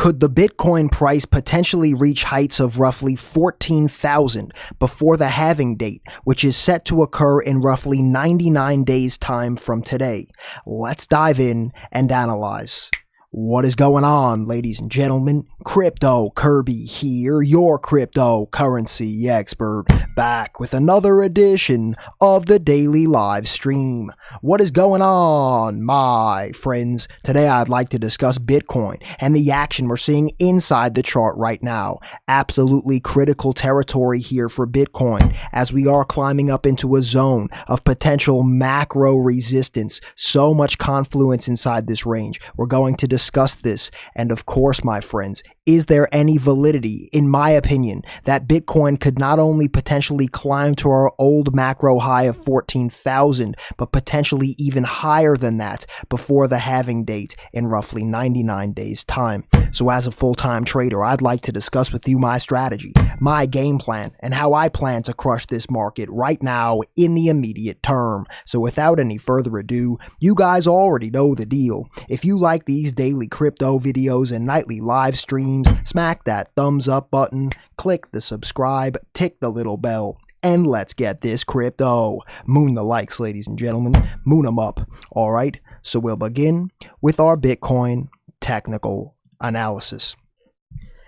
Could the Bitcoin price potentially reach heights of roughly 14,000 before the halving date, which is set to occur in roughly 99 days' time from today? Let's dive in and analyze. What is going on, ladies and gentlemen? Cryptocur here, your cryptocurrency expert, back with another edition of the daily live stream. What is going on, my friends? Today I'd like to discuss Bitcoin and the action we're seeing inside the chart right now. Absolutely critical territory here for Bitcoin as we are climbing up into a zone of potential macro resistance. So much confluence inside this range. We're going to discuss this, and of course, my friends, is there any validity, in my opinion, that Bitcoin could not only potentially climb to our old macro high of 14,000, but potentially even higher than that before the halving date in roughly 99 days' time? So as a full-time trader, I'd like to discuss with you my strategy, my game plan, and how I plan to crush this market right now in the immediate term. So without any further ado, you guys already know the deal. If you like these daily crypto videos and nightly live streams, smack that thumbs up button, click the subscribe, tick the little bell, and let's get this crypto. Moon the likes, ladies and gentlemen. Moon them up. All right, so we'll begin with our Bitcoin technical analysis.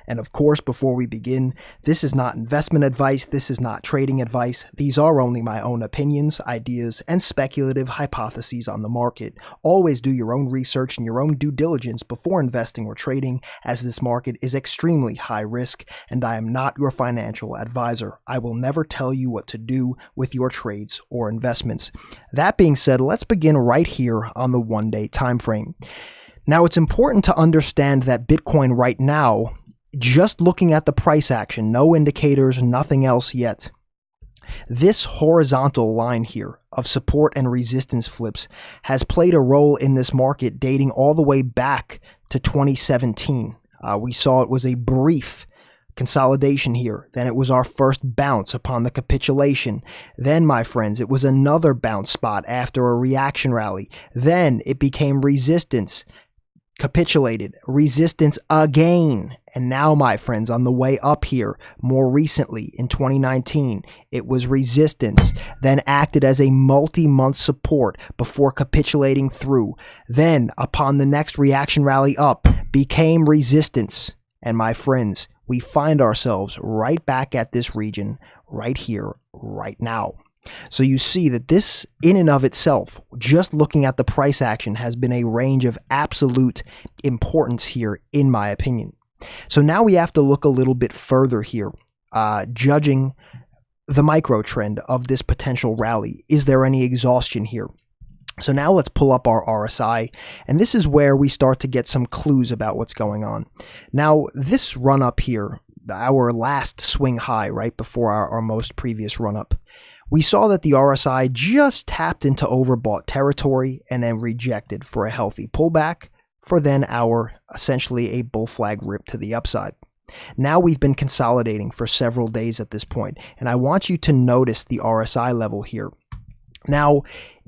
And of course, before we begin, this is not investment advice, this is not trading advice. These are only my own opinions, ideas, and speculative hypotheses on the market. Always do your own research and your own due diligence before investing or trading, as this market is extremely high risk, and I am not your financial advisor. I will never tell you what to do with your trades or investments. That being said, let's begin right here on the one-day time frame. Now, it's important to understand that Bitcoin right now, just looking at the price action, no indicators, nothing else yet. This horizontal line here of support and resistance flips has played a role in this market dating all the way back to 2017. We saw it was a brief consolidation here. Then it was our first bounce upon the capitulation. Then, my friends, it was another bounce spot after a reaction rally. Then it became resistance, capitulated, resistance again. And now, my friends, on the way up here, more recently in 2019, it was resistance, then acted as a multi-month support before capitulating through. Then, upon the next reaction rally up, became resistance. And my friends, we find ourselves right back at this region, right here, right now. So you see that this in and of itself, just looking at the price action, has been a range of absolute importance here, in my opinion. So now we have to look a little bit further here, judging the micro trend of this potential rally. Is there any exhaustion here? So now let's pull up our RSI, and this is where we start to get some clues about what's going on. Now, this run up here, our last swing high, right before our most previous run up, we saw that the RSI just tapped into overbought territory and then rejected for a healthy pullback, for then our essentially a bull flag rip to the upside. Now we've been consolidating for several days at this point, and I want you to notice the RSI level here. Now,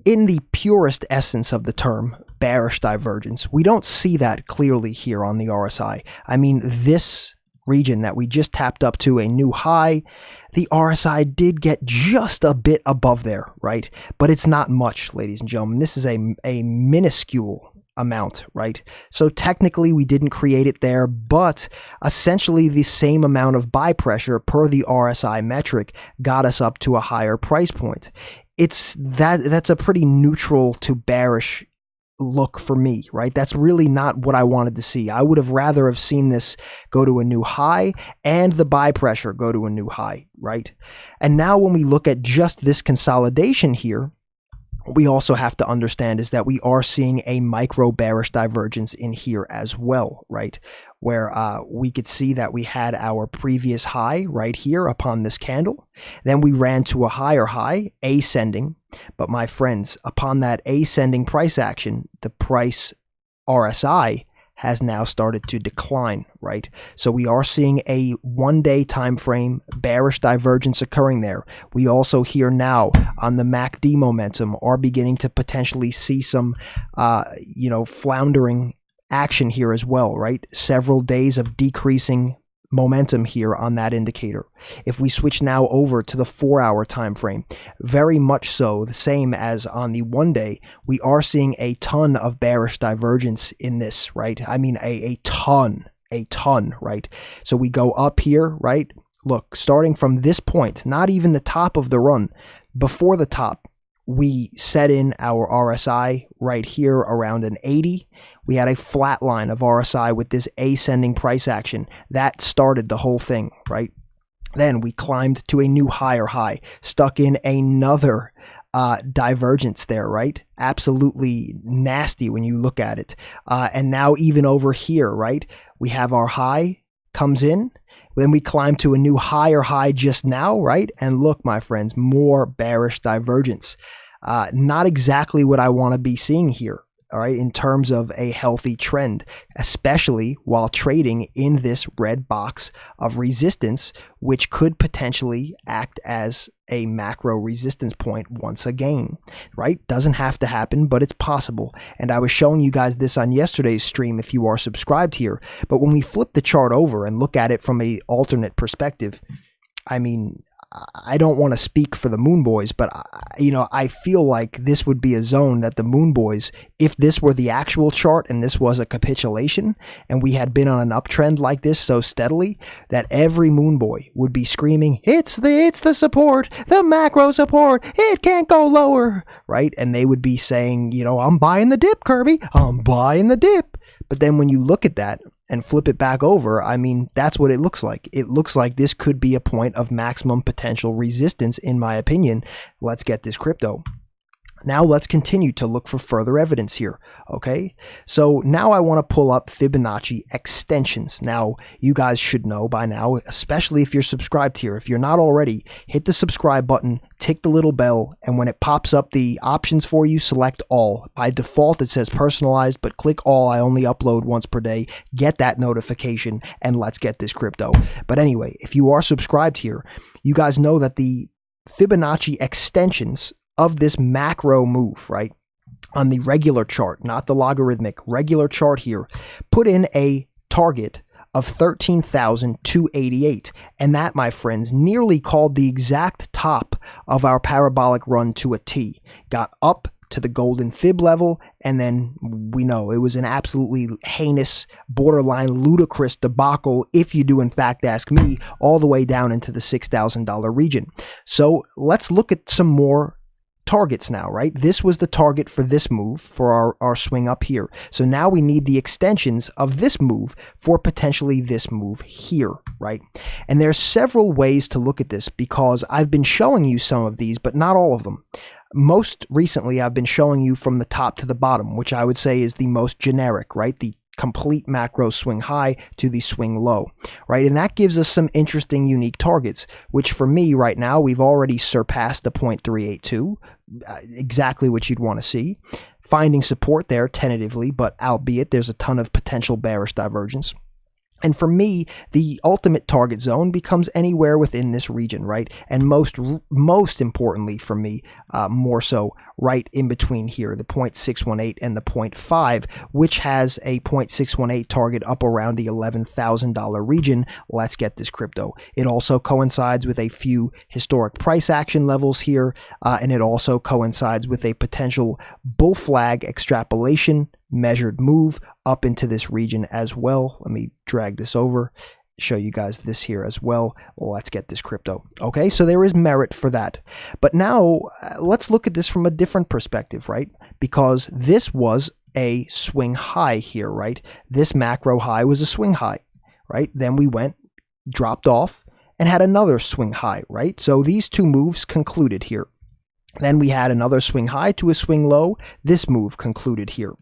in the purest essence of the term, bearish divergence, we don't see that clearly here on the RSI. I mean, this region that we just tapped up to a new high, the RSI did get just a bit above there, right? But it's not much, ladies and gentlemen. This is a minuscule amount, right? So technically we didn't create it there, but essentially the same amount of buy pressure per the RSI metric got us up to a higher price point. That's a pretty neutral to bearish look for me, right? That's really not what I wanted to see. I would have rather have seen this go to a new high and the buy pressure go to a new high, right? And now when we look at just this consolidation here, what we also have to understand is that we are seeing a micro bearish divergence in here as well, right? Where we could see that we had our previous high right here upon this candle. Then we ran to a higher high, ascending. But my friends, upon that ascending price action, the price RSI has now started to decline, right? So we are seeing a one-day time frame bearish divergence occurring there. We also here now on the MACD momentum are beginning to potentially see some, floundering action here as well, right? Several days of decreasing momentum here on that indicator. If we switch now over to the 4-hour time frame, very much so the same as on the 1 day, we are seeing a ton of bearish divergence in this, right? I mean a ton, right? So we go up here, right? Look, starting from this point, not even the top of the run, before the top, we set in our RSI right here around an 80. We had a flat line of RSI with this ascending price action. That started the whole thing, right? Then we climbed to a new higher high, stuck in another divergence there, right? Absolutely nasty when you look at it. And now even over here, right? We have our high comes in. Then we climb to a new higher high just now, right? And look, my friends, more bearish divergence. Not exactly what I want to be seeing here, all right, in terms of a healthy trend, especially while trading in this red box of resistance, which could potentially act as a macro resistance point once again, right? Doesn't have to happen, but it's possible. And I was showing you guys this on yesterday's stream if you are subscribed here. But when we flip the chart over and look at it from an alternate perspective, I mean, I don't want to speak for the Moon Boys, but I feel like this would be a zone that the Moon Boys, if this were the actual chart and this was a capitulation and we had been on an uptrend like this so steadily, that every Moon Boy would be screaming, it's the support, the macro support, it can't go lower, right? And they would be saying, I'm buying the dip, Kirby, I'm buying the dip. But then when you look at that and flip it back over, I mean, that's what it looks like. It looks like this could be a point of maximum potential resistance, in my opinion. Let's get this crypto. Now let's continue to look for further evidence here, okay? So now I want to pull up Fibonacci extensions. Now, you guys should know by now, especially if you're subscribed here. If you're not already, hit the subscribe button, tick the little bell, and when it pops up the options for you, select all. By default, it says personalized, but click all. I only upload once per day. Get that notification, and let's get this crypto. But anyway, if you are subscribed here, you guys know that the Fibonacci extensions of this macro move, right, on the regular chart, not the logarithmic, regular chart here, put in a target of 13,288. And that, my friends, nearly called the exact top of our parabolic run to a T. Got up to the golden fib level, and then we know it was an absolutely heinous, borderline ludicrous debacle, if you do in fact ask me, all the way down into the $6,000 region. So let's look at some more targets now, right? This was the target for this move, for our swing up here. So now we need the extensions of this move for potentially this move here, right? And there's several ways to look at this because I've been showing you some of these, but not all of them. Most recently, I've been showing you from the top to the bottom, which I would say is the most generic, right? The complete macro swing high to the swing low, right? And that gives us some interesting, unique targets, which for me right now, we've already surpassed the 0.382, exactly what you'd want to see. Finding support there tentatively, but albeit there's a ton of potential bearish divergence. And for me, the ultimate target zone becomes anywhere within this region, right? And most importantly for me, more so right in between here, the 0.618 and the 0.5, which has a 0.618 target up around the $11,000 region. Let's get this crypto. It also coincides with a few historic price action levels here, and it also coincides with a potential bull flag extrapolation measured move up into this region as well. Let me drag this over, show you guys this here as well. Let's get this crypto. Okay, so there is merit for that. But now let's look at this from a different perspective, right? Because this was a swing high here, right? This macro high was a swing high, right? Then we went, dropped off, and had another swing high, right? So these two moves concluded here. Then we had another swing high to a swing low. This move concluded here.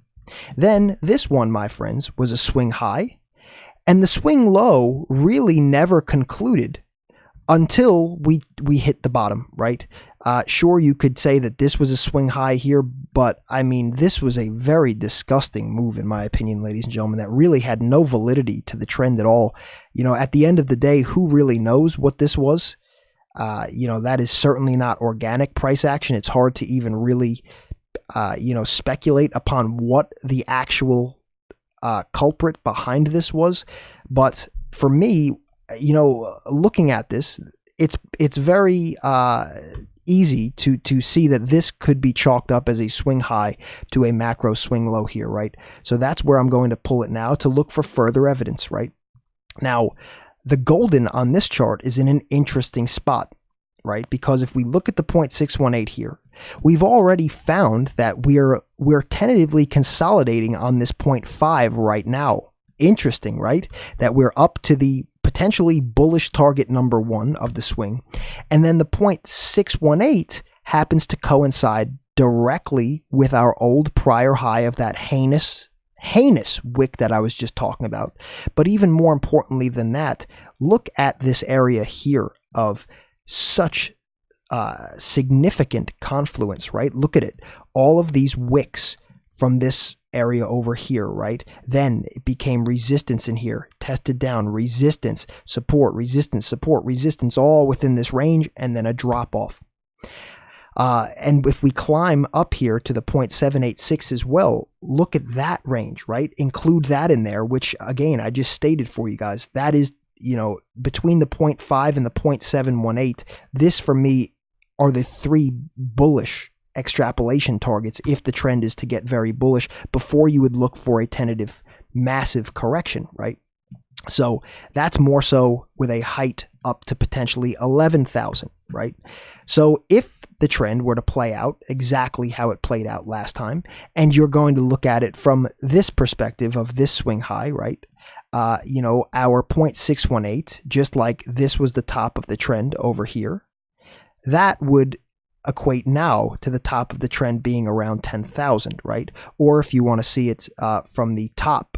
Then this one, my friends, was a swing high, and the swing low really never concluded until we hit the bottom, right? Sure, you could say that this was a swing high here, but I mean, this was a very disgusting move, in my opinion, ladies and gentlemen, that really had no validity to the trend at all. At the end of the day, who really knows what this was? That is certainly not organic price action. It's hard to even really speculate upon what the actual culprit behind this was. But for me, looking at this, it's very easy to see that this could be chalked up as a swing high to a macro swing low here, right? So that's where I'm going to pull it now to look for further evidence, right? Now, the golden on this chart is in an interesting spot, right? Because if we look at the 0.618 here, we've already found that we're tentatively consolidating on this 0.5 right now. Interesting, right? That we're up to the potentially bullish target number 1 of the swing. And then the 0.618 happens to coincide directly with our old prior high of that heinous wick that I was just talking about. But even more importantly than that, look at this area here of such significant confluence, right? Look at it. All of these wicks from this area over here, right? Then it became resistance in here, tested down, resistance, support, resistance, all within this range, and then a drop off. And if we climb up here to the 0.786 as well, look at that range, right? Include that in there, which again, I just stated for you guys, that is, between the 0.5 and the 0.718, this for me are the 3 bullish extrapolation targets if the trend is to get very bullish before you would look for a tentative massive correction, right? So that's more so with a height up to potentially 11,000, right? So if the trend were to play out exactly how it played out last time, and you're going to look at it from this perspective of this swing high, right? Our 0.618, just like this was the top of the trend over here, that would equate now to the top of the trend being around 10,000, right? Or if you want to see it from the top,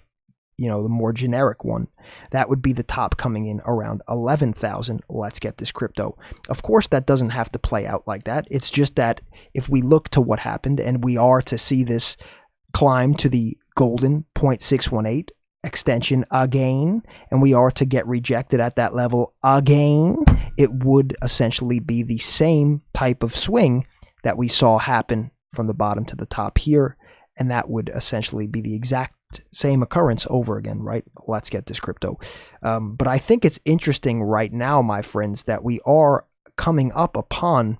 the more generic one, that would be the top coming in around 11,000. Let's get this crypto. Of course, that doesn't have to play out like that. It's just that if we look to what happened and we are to see this climb to the golden 0.618 extension again, and we are to get rejected at that level again, it would essentially be the same type of swing that we saw happen from the bottom to the top here, and that would essentially be the exact same occurrence over again, right? Let's get this crypto. But I think it's interesting right now, my friends, that we are coming up upon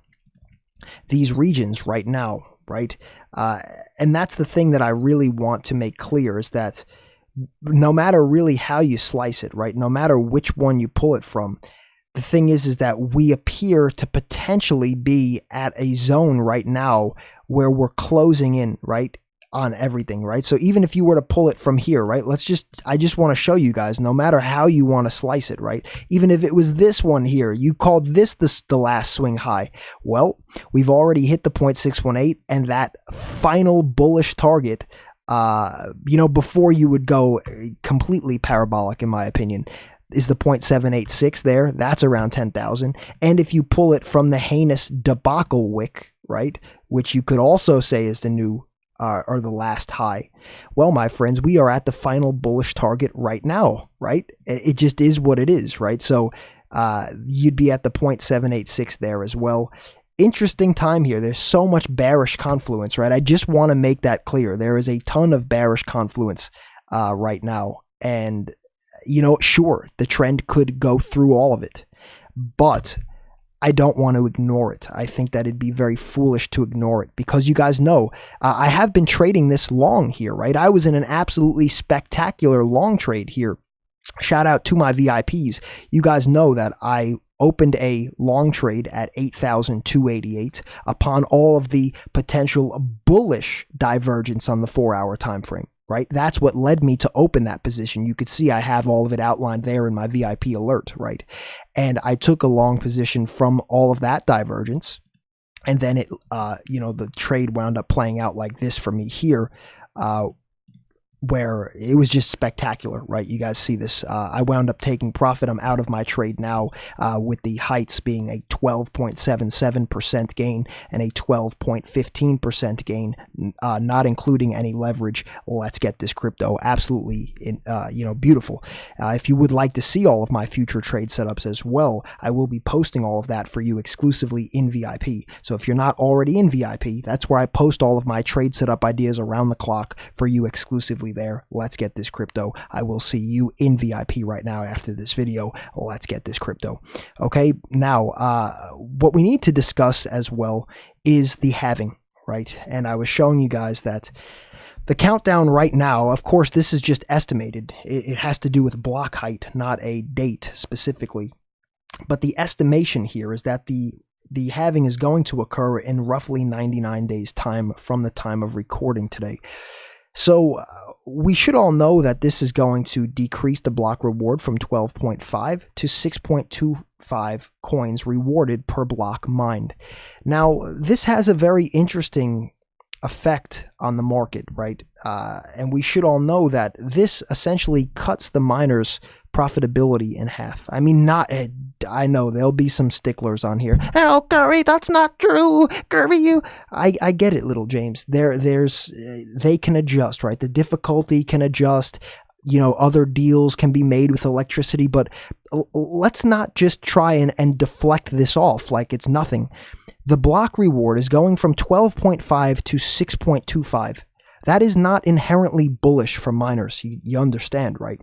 these regions right now, right? And that's the thing that I really want to make clear, is that no matter really how you slice it, right? No matter which one you pull it from, the thing is that we appear to potentially be at a zone right now where we're closing in, right, on everything, right? So even if you were to pull it from here, right, I just want to show you guys, no matter how you want to slice it, right? Even if it was this one here, you called this the last swing high. Well, we've already hit the 0.618, and that final bullish target, before you would go completely parabolic, in my opinion, is the 0.786 there. That's around 10,000. And if you pull it from the heinous debacle wick, right, which you could also say is the new or the last high, well, my friends, we are at the final bullish target right now, right? It just is what it is, right? So you'd be at the 0.786 there as well. Interesting time here. There's so much bearish confluence, right? I just want to make that clear. There is a ton of bearish confluence right now. And, sure, the trend could go through all of it, but I don't want to ignore it. I think that it'd be very foolish to ignore it, because you guys know I have been trading this long here, right? I was in an absolutely spectacular long trade here. Shout out to my VIPs. You guys know that I opened a long trade at 8,288 upon all of the potential bullish divergence on the 4-hour time frame, right? That's what led me to open that position. You could see I have all of it outlined there in my VIP alert, right? And I took a long position from all of that divergence, and then it, the trade wound up playing out like this for me here, where it was just spectacular, right? You guys see this. I wound up taking profit. I'm out of my trade now with the heights being a 12.77% gain and a 12.15% gain, not including any leverage. Let's get this crypto. Absolutely, beautiful. If you would like to see all of my future trade setups as well, I will be posting all of that for you exclusively in VIP. So if you're not already in VIP, that's where I post all of my trade setup ideas around the clock for you exclusively there. Let's get this crypto. I will see you in VIP right now after this video. Let's get this crypto. Okay, now what we need to discuss as well is the halving, right? And I was showing you guys that the countdown right now, of course, this is just estimated. It has to do with block height, not a date specifically. But the estimation here is that the halving is going to occur in roughly 99 days' time from the time of recording today. So we should all know that this is going to decrease the block reward from 12.5 to 6.25 coins rewarded per block mined. Now, this has a very interesting effect on the market, right? And we should all know that this essentially cuts the miners' profitability in half. I mean, I know there'll be some sticklers on here. Oh, Curry, that's not true. Curry, you. I get it, little James. They can adjust, right? The difficulty can adjust. You know, other deals can be made with electricity, but let's not just try and deflect this off like it's nothing. The block reward is going from 12.5 to 6.25. That is not inherently bullish for miners. You understand, right?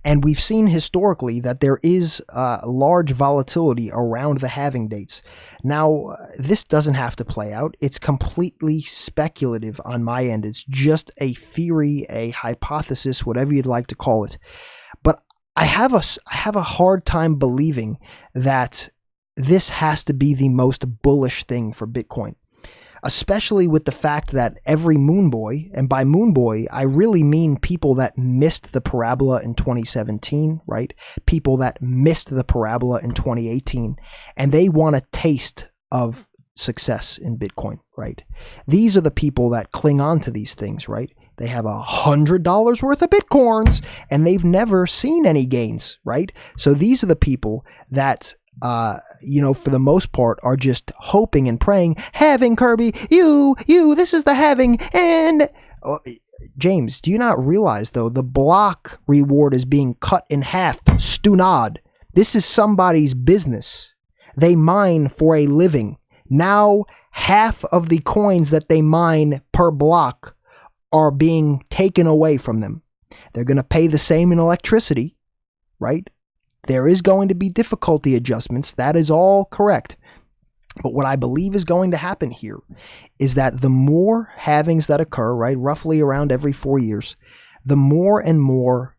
And we've seen historically that there is large volatility around the halving dates. Now, this doesn't have to play out. It's completely speculative on my end. It's just a theory, a hypothesis, whatever you'd like to call it. But I have a hard time believing that this has to be the most bullish thing for Bitcoin, especially with the fact that every moon boy, and by moon boy, I really mean people that missed the parabola in 2017, right? People that missed the parabola in 2018, and they want a taste of success in Bitcoin, right? These are the people that cling on to these things, right? They have $100 worth of Bitcoins, and they've never seen any gains, right? So these are the people that for the most part, are just hoping and praying, halving, Kirby, this is the halving. And James, do you not realize, though, the block reward is being cut in half? Stunad. This is somebody's business. They mine for a living. Now, half of the coins that they mine per block are being taken away from them. They're going to pay the same in electricity, right? There is going to be difficulty adjustments. That is all correct. But what I believe is going to happen here is that the more halvings that occur, right, roughly around every 4 years, the more and more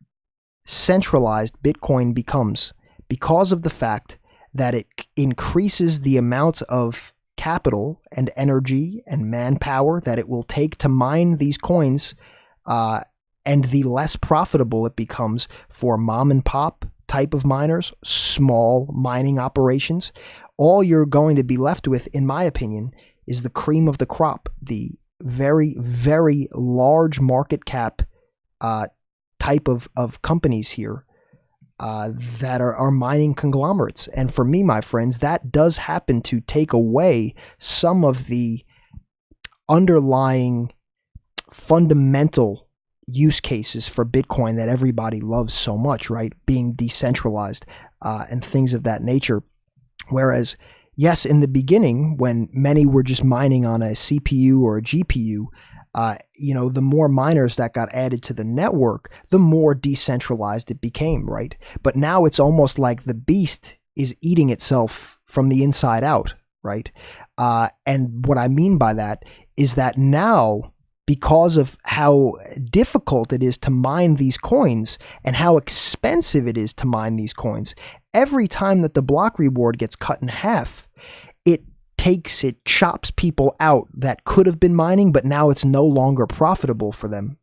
centralized Bitcoin becomes because of the fact that it increases the amount of capital and energy and manpower that it will take to mine these coins, and the less profitable it becomes for mom and pop type of miners, small mining operations. All you're going to be left with, in my opinion, is the cream of the crop, the very, very large market cap type of companies here that are mining conglomerates. And for me, my friends, that does happen to take away some of the underlying fundamental use cases for Bitcoin that everybody loves so much, right? Being decentralized and things of that nature. Whereas, yes, in the beginning, when many were just mining on a CPU or a GPU, the more miners that got added to the network, the more decentralized it became, right? But now it's almost like the beast is eating itself from the inside out, right? And what I mean by that is that now, because of how difficult it is to mine these coins and how expensive it is to mine these coins, every time that the block reward gets cut in half, it chops people out that could have been mining, but now it's no longer profitable for them.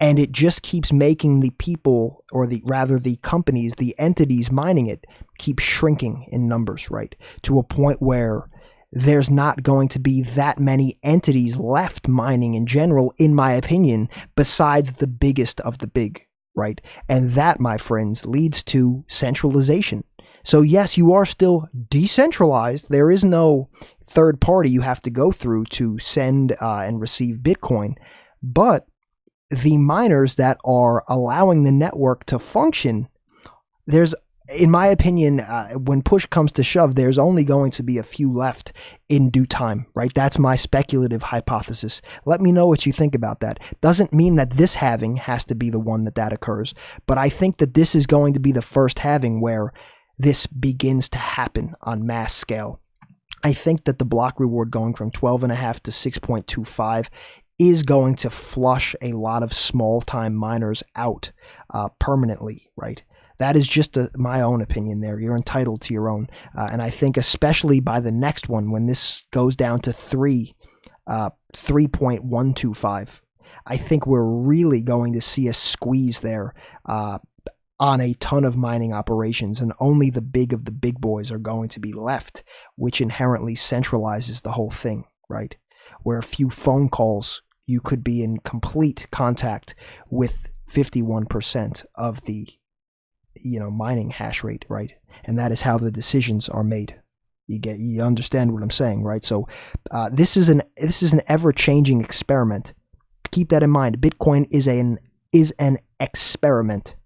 And it just keeps making the people, or the companies, the entities mining it, keep shrinking in numbers, right? To a point where there's not going to be that many entities left mining in general, in my opinion, besides the biggest of the big, right? And that, my friends, leads to centralization. So yes, you are still decentralized. There is no third party you have to go through to send and receive Bitcoin. But the miners that are allowing the network to function, there's in my opinion, when push comes to shove, there's only going to be a few left in due time, right? That's my speculative hypothesis. Let me know what you think about that. Doesn't mean that this halving has to be the one that occurs, but I think that this is going to be the first halving where this begins to happen on mass scale. I think that the block reward going from 12.5 to 6.25 is going to flush a lot of small-time miners out permanently, right? That is just my own opinion there. You're entitled to your own. And I think especially by the next one, when this goes down to 3.125, I think we're really going to see a squeeze there on a ton of mining operations, and only the big of the big boys are going to be left, which inherently centralizes the whole thing, right? Where a few phone calls, you could be in complete contact with 51% of the mining hash rate, right? And that is how the decisions are made. You understand what I'm saying, right? So this is an ever-changing experiment. Keep that in mind. Bitcoin is an experiment,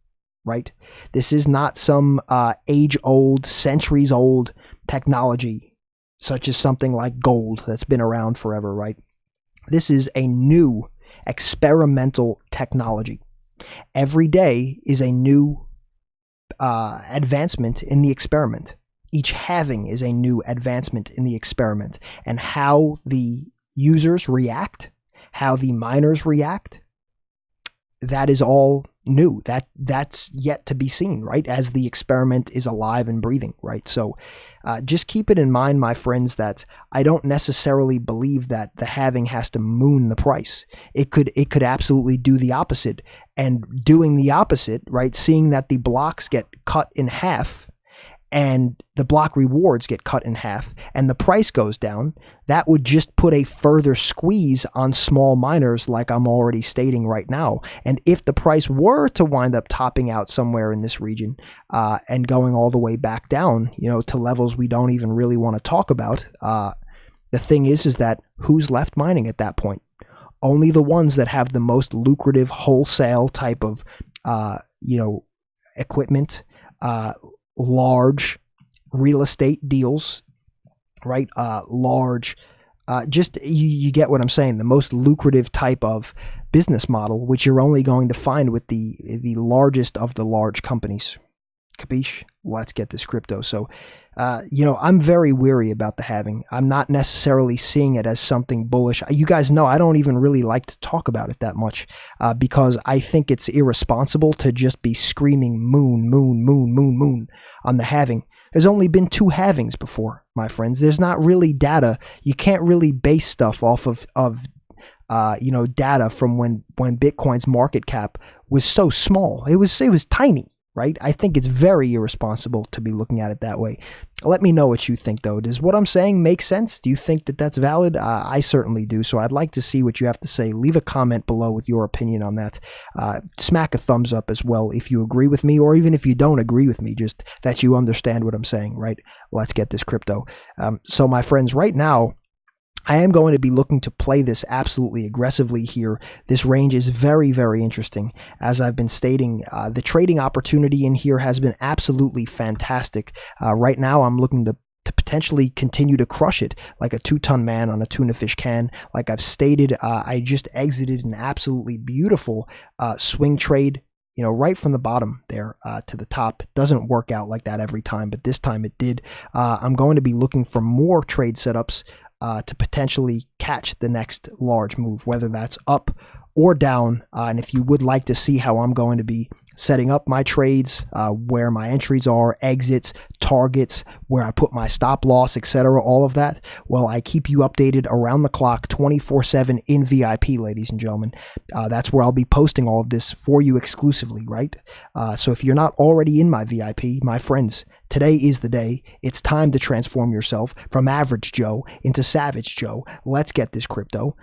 right? This is not some age-old, centuries-old technology, such as something like gold that's been around forever, right? This is a new experimental technology. Every day is a new advancement in the experiment. Each halving is a new advancement in the experiment, and how the users react, how the miners react, that is all new. That's yet to be seen, right? As the experiment is alive and breathing, right? So just keep it in mind, my friends, that I don't necessarily believe that the halving has to moon the price. It could absolutely do the opposite. And doing the opposite, right? Seeing that the blocks get cut in half and the block rewards get cut in half and the price goes down, that would just put a further squeeze on small miners, like I'm already stating right now. And if the price were to wind up topping out somewhere in this region and going all the way back down, to levels we don't even really want to talk about, the thing is that who's left mining at that point? Only the ones that have the most lucrative wholesale type of, equipment, large real estate deals, right? Large, you get what I'm saying. The most lucrative type of business model, which you're only going to find with the largest of the large companies. Capiche? Let's get this crypto. So, I'm very weary about the halving. I'm not necessarily seeing it as something bullish. You guys know I don't even really like to talk about it that much because I think it's irresponsible to just be screaming moon, moon, moon, moon, moon on the halving. There's only been 2 halvings before, my friends. There's not really data. You can't really base stuff off of data from when Bitcoin's market cap was so small. It was tiny. Right? I think it's very irresponsible to be looking at it that way. Let me know what you think, though. Does what I'm saying make sense? Do you think that that's valid? I certainly do. So I'd like to see what you have to say. Leave a comment below with your opinion on that. Smack a thumbs up as well if you agree with me, or even if you don't agree with me, just that you understand what I'm saying, right? Let's get this crypto. So my friends, right now, I am going to be looking to play this absolutely aggressively here. This range is very, very interesting. As I've been stating, the trading opportunity in here has been absolutely fantastic. Right now, I'm looking to potentially continue to crush it like a 2-ton man on a tuna fish can. Like I've stated, I just exited an absolutely beautiful swing trade, right from the bottom there to the top. It doesn't work out like that every time, but this time it did. I'm going to be looking for more trade setups to potentially catch the next large move, whether that's up or down. And if you would like to see how I'm going to be setting up my trades, where my entries are, exits, targets, where I put my stop loss, etc., all of that, well, I keep you updated around the clock 24/7 in VIP, ladies and gentlemen. That's where I'll be posting all of this for you exclusively, right? So if you're not already in my VIP, my friends, today is the day. It's time to transform yourself from average Joe into savage Joe. Let's get this crypto.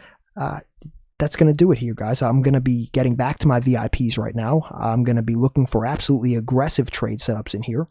That's going to do it here, guys. I'm going to be getting back to my VIPs right now. I'm going to be looking for absolutely aggressive trade setups in here.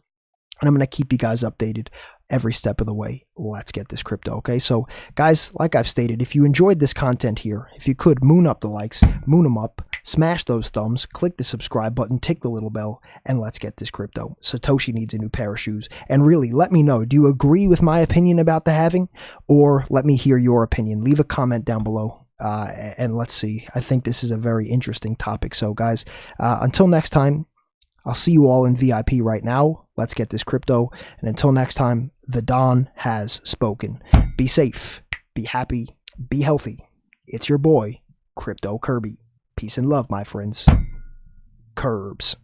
And I'm going to keep you guys updated every step of the way. Let's get this crypto, okay? So, guys, like I've stated, if you enjoyed this content here, if you could, moon up the likes, moon them up, Smash those thumbs, click the subscribe button, tick the little bell, and let's get this crypto. Satoshi needs a new pair of shoes. And really, let me know, do you agree with my opinion about the halving? Or let me hear your opinion. Leave a comment down below. And let's see. I think this is a very interesting topic. So guys, until next time, I'll see you all in VIP right now. Let's get this crypto. And until next time, the Don has spoken. Be safe, be happy, be healthy. It's your boy, Crypto Kirby. Peace and love, my friends. Curbs.